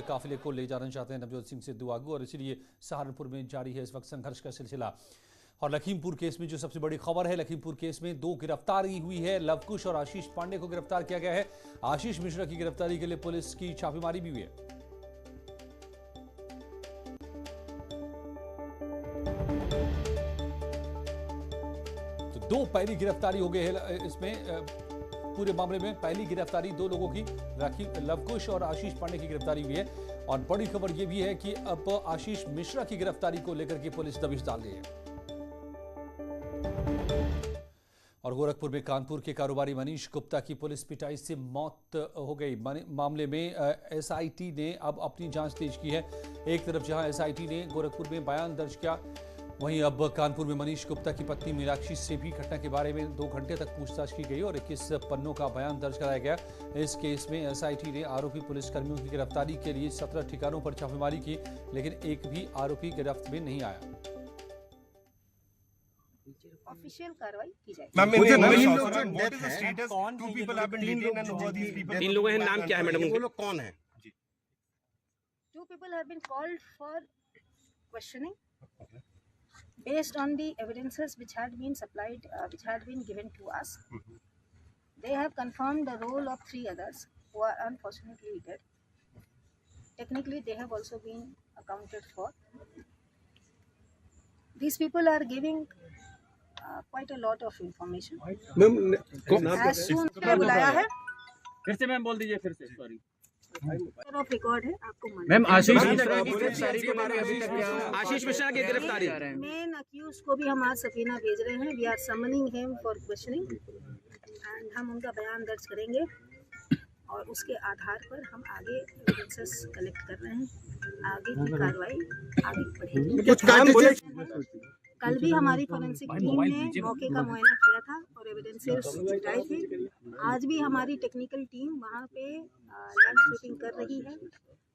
काफिले को ले जाना चाहते हैं नवजोत सिंह सिद्धू आगू और इसीलिए सहारनपुर में जारी है इस वक्त संघर्ष का सिलसिला। और लखीमपुर केस में जो सबसे बड़ी खबर है, लखीमपुर केस में 2 गिरफ्तारी हुई है। लवकुश और आशीष पांडे को गिरफ्तार किया गया है। आशीष मिश्रा की गिरफ्तारी के लिए पुलिस की छापेमारी भी हुई है। तो 2 पहली गिरफ्तारी हो गई है इसमें पूरे मामले में। पहली गिरफ्तारी 2 लोगों की, लवकुश और आशीष पांडे की गिरफ्तारी हुई है। और बड़ी खबर यह भी है कि अब आशीष मिश्रा की गिरफ्तारी को लेकर के पुलिस दबिश डाल रही है। और गोरखपुर में कानपुर के कारोबारी मनीष गुप्ता की पुलिस पिटाई से मौत हो गई। मामले में एसआईटी ने अब अपनी जांच तेज की है। एक तरफ जहां एसआईटी ने गोरखपुर में बयान दर्ज किया, वहीं अब कानपुर में मनीष गुप्ता की पत्नी मीनाक्षी से भी घटना के बारे में 2 घंटे तक पूछताछ की गई और 21 पन्नों का बयान दर्ज कराया गया। इस केस में एसआईटी ने आरोपी पुलिसकर्मियों की गिरफ्तारी के लिए 17 ठिकानों पर छापेमारी की, लेकिन एक भी आरोपी गिरफ्त में नहीं आया। ऑफिशियल कार्रवाई की जाएगी। 3 लोगों हैं, नाम क्या है मैडम? वो लोग कौन है? 2 people have been called for questioning based on the evidences which had been supplied, which had been given to us. They have confirmed the role of 3 others who are unfortunately dead. Technically, they have also been accounted for. These people are giving quite a lot of information. As soon as बुलाया है, फिर से ma'am बोल दीजिए, फिर से sorry of record है आपको। मैम आशीष मिश्रा की गिरफ्तारी के बारे में अभी तक क्या? आशीष मिश्रा की गिरफ्तारी, मेन अक्यूज को भी हम आज सबीना भेज रहे हैं। We are summoning him for questioning and हम उनका बयान दर्ज करेंगे और उसके आधार पर हम आगे एविडेंसेस कलेक्ट कर रहे हैं। आगे की कार्रवाई आगे बढ़ेगी। कल भी हमारी फोरेंसिक टीम ने मौके का मुआयना किया था और एविडेंसेस जुटाए थे। आज भी हमारी टेक्निकल टीम वहाँ पे लैंड स्वीपिंग कर रही है,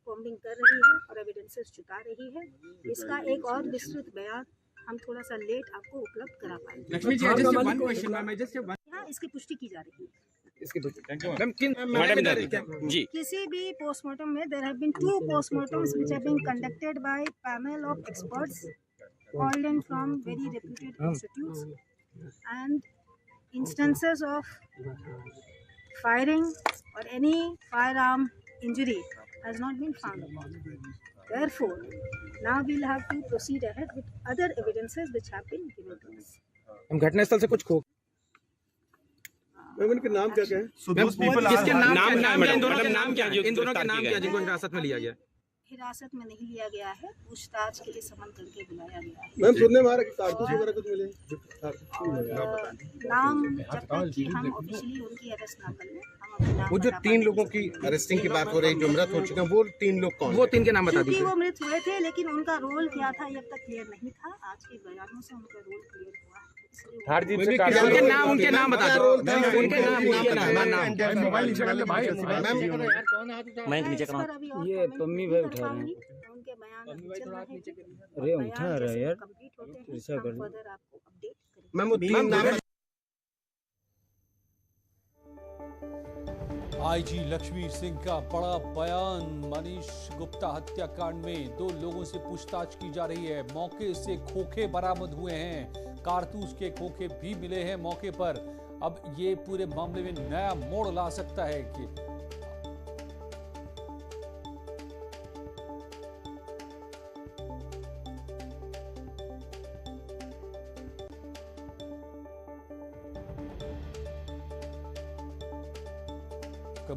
कॉम्बिंग कर रही है और एविडेंसेस जुटा रही है। इसका एक और विस्तृत बयान हम थोड़ा सा लेट आपको उपलब्ध करा पाएंगे। लक्ष्मी जी, just one question, ma'am, just one. हाँ, इसकी पुष्टि की जा रही है। जी, किसी भी पोस्टमार्टम में there have been 2 postmortems which have been conducted by panel of experts called in from very reputed institutes, and instances of firing or any firearm injury has not been found. Therefore, now we'll have to proceed ahead with other evidences which have been given to us. हम घटनास्थल से कुछ खो इनके नाम क्या है? किसके नाम क्या? इन दोनों के नाम क्या? इन दोनों के नाम क्या जिनको हिरासत में लिया गया? हिरासत में नहीं लिया गया है, पूछताछ के लिए समन करके बुलाया गया है। मैम सुनने में आ रहा है कि कारतूस वगैरह कुछ मिले। नाम जब तक कि हम ऑफिशियली उनकी अरेस्ट ना कर लें, हम अपने नाम वो जो 3 लोगों की अरेस्टिंग की बात हो रही है जो मृत हो चुके हैं, वो 3 लोग कौन? वो 3 के नाम बता दीजिए। वो मृत हुए थे, लेकिन उनका रोल क्या था ये अब तक क्लियर नहीं था। आज के बयानों से उनका रोल क्लियर हुआ है। उनके नाम बता दो। उनके नाम ये पम्मी भाई उठा रहे हैं। उनके बयान अरे उठा रहा है यार, ऐसा कर आपको अपडेट करेंगे। मैम वो 3 नाम आईजी लक्ष्मी सिंह का बड़ा बयान। मनीष गुप्ता हत्याकांड में 2 लोगों से पूछताछ की जा रही है। मौके से खोखे बरामद हुए हैं, कारतूस के खोखे भी मिले हैं मौके पर। अब ये पूरे मामले में नया मोड़ ला सकता है कि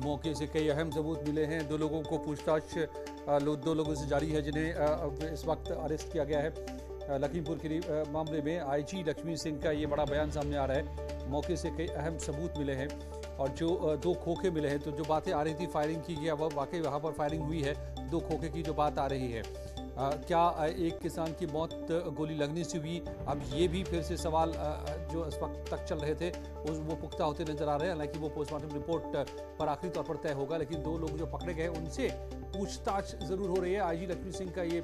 मौके से कई अहम सबूत मिले हैं। 2 लोगों को पूछताछ 2 लोगों से जारी है, जिन्हें इस वक्त अरेस्ट किया गया है। लखीमपुर के मामले में आईजी लक्ष्मी सिंह का ये बड़ा बयान सामने आ रहा है। मौके से कई अहम सबूत मिले हैं और जो 2 खोखे मिले हैं, तो जो बातें आ रही थी फायरिंग की गया, वह वाकई वहाँ पर फायरिंग हुई है। 2 खोखे की जो बात आ रही है, क्या एक किसान की मौत गोली लगने से हुई? अब ये भी फिर से सवाल जो इस वक्त तक चल रहे थे वो पुख्ता होते नजर आ रहे हैं। हालांकि वो पोस्टमार्टम रिपोर्ट पर आखिरी तौर पर तय होगा, लेकिन 2 लोग जो पकड़े गए उनसे पूछताछ जरूर हो रही है। आईजी लक्ष्मी सिंह का ये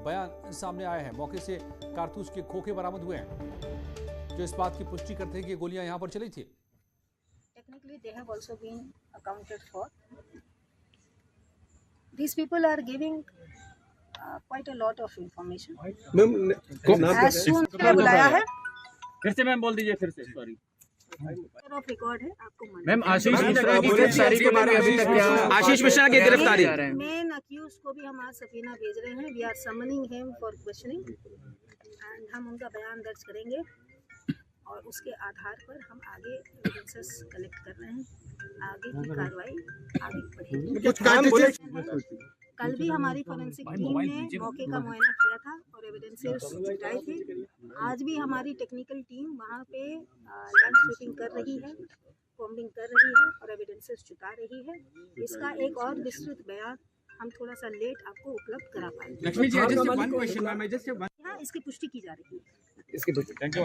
बयान सामने आया है। मौके से कारतूस के खोखे बरामद हुए हैं जो इस बात की पुष्टि करते हैं कि गोलियां यहां पर चली थी। Technically, they have also been accounted for. These people are giving quite a lot of information. Ma'am नाम As soon as बुलाया है, फिर से मैम बोल दीजिए फिर से सॉरी ऑफ रिकॉर्ड है आपको मैम आशीष मिश्रा की गिरफ्तारी के बारे में अभी तक क्या आशीष मिश्रा की गिरफ्तारी मेन अक्यूज को भी हम आज सबीना भेज रहे हैं. We are summoning him for questioning and हम उनका बयान दर्ज करेंगे और उसके आधार पर हम आगे एविडेंसेस कलेक्ट कर रहे हैं. आगे की कार्रवाई आगे बढ़ेगी. कुछ काम बोले कल भी हमारी फॉरेंसिक टीम ने मौके का मुआयना किया था और एविडेंसेस जुटाए थे. आज भी हमारी टेक्निकल टीम वहाँ पे लैंड स्वीपिंग कर रही है, कॉम्बिंग कर रही है और एविडेंसेस जुटा रही है. इसका एक और विस्तृत बयान हम थोड़ा सा लेट आपको उपलब्ध करा पाएंगे. Lakshmi ji just one question ma'am just one यहाँ इसकी पुष्टि की जा रही है.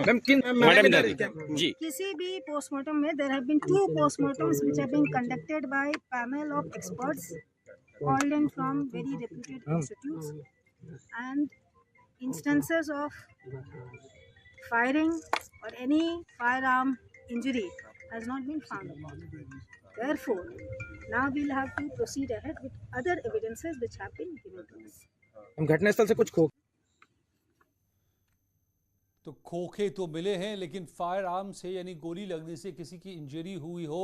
मैम किन मैडम जी किसी भी पोस्टमार्टम में there have been 2 postmortems which have been conducted by panel of experts called in from very reputed institutes, and instances of firing or any firearm injury has not been found. Therefore, now we'll have to proceed ahead with other evidences which have been given to us. हम घटनास्थल से कुछ खो तो खोखे तो मिले हैं, लेकिन फायर आर्म से यानी गोली लगने से किसी की इंजरी हुई हो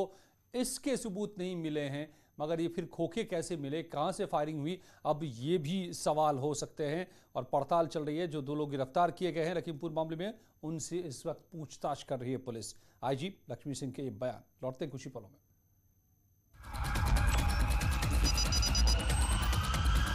इसके सबूत नहीं मिले हैं. मगर ये फिर खोखे कैसे मिले, कहाँ से फायरिंग हुई, अब ये भी सवाल हो सकते हैं और पड़ताल चल रही है. जो 2 लोग गिरफ्तार किए गए हैं लखीमपुर मामले में, उनसे इस वक्त पूछताछ कर रही है पुलिस. आईजी लक्ष्मी सिंह के ये बयान. लौटते हैं कुछ ही पलों में.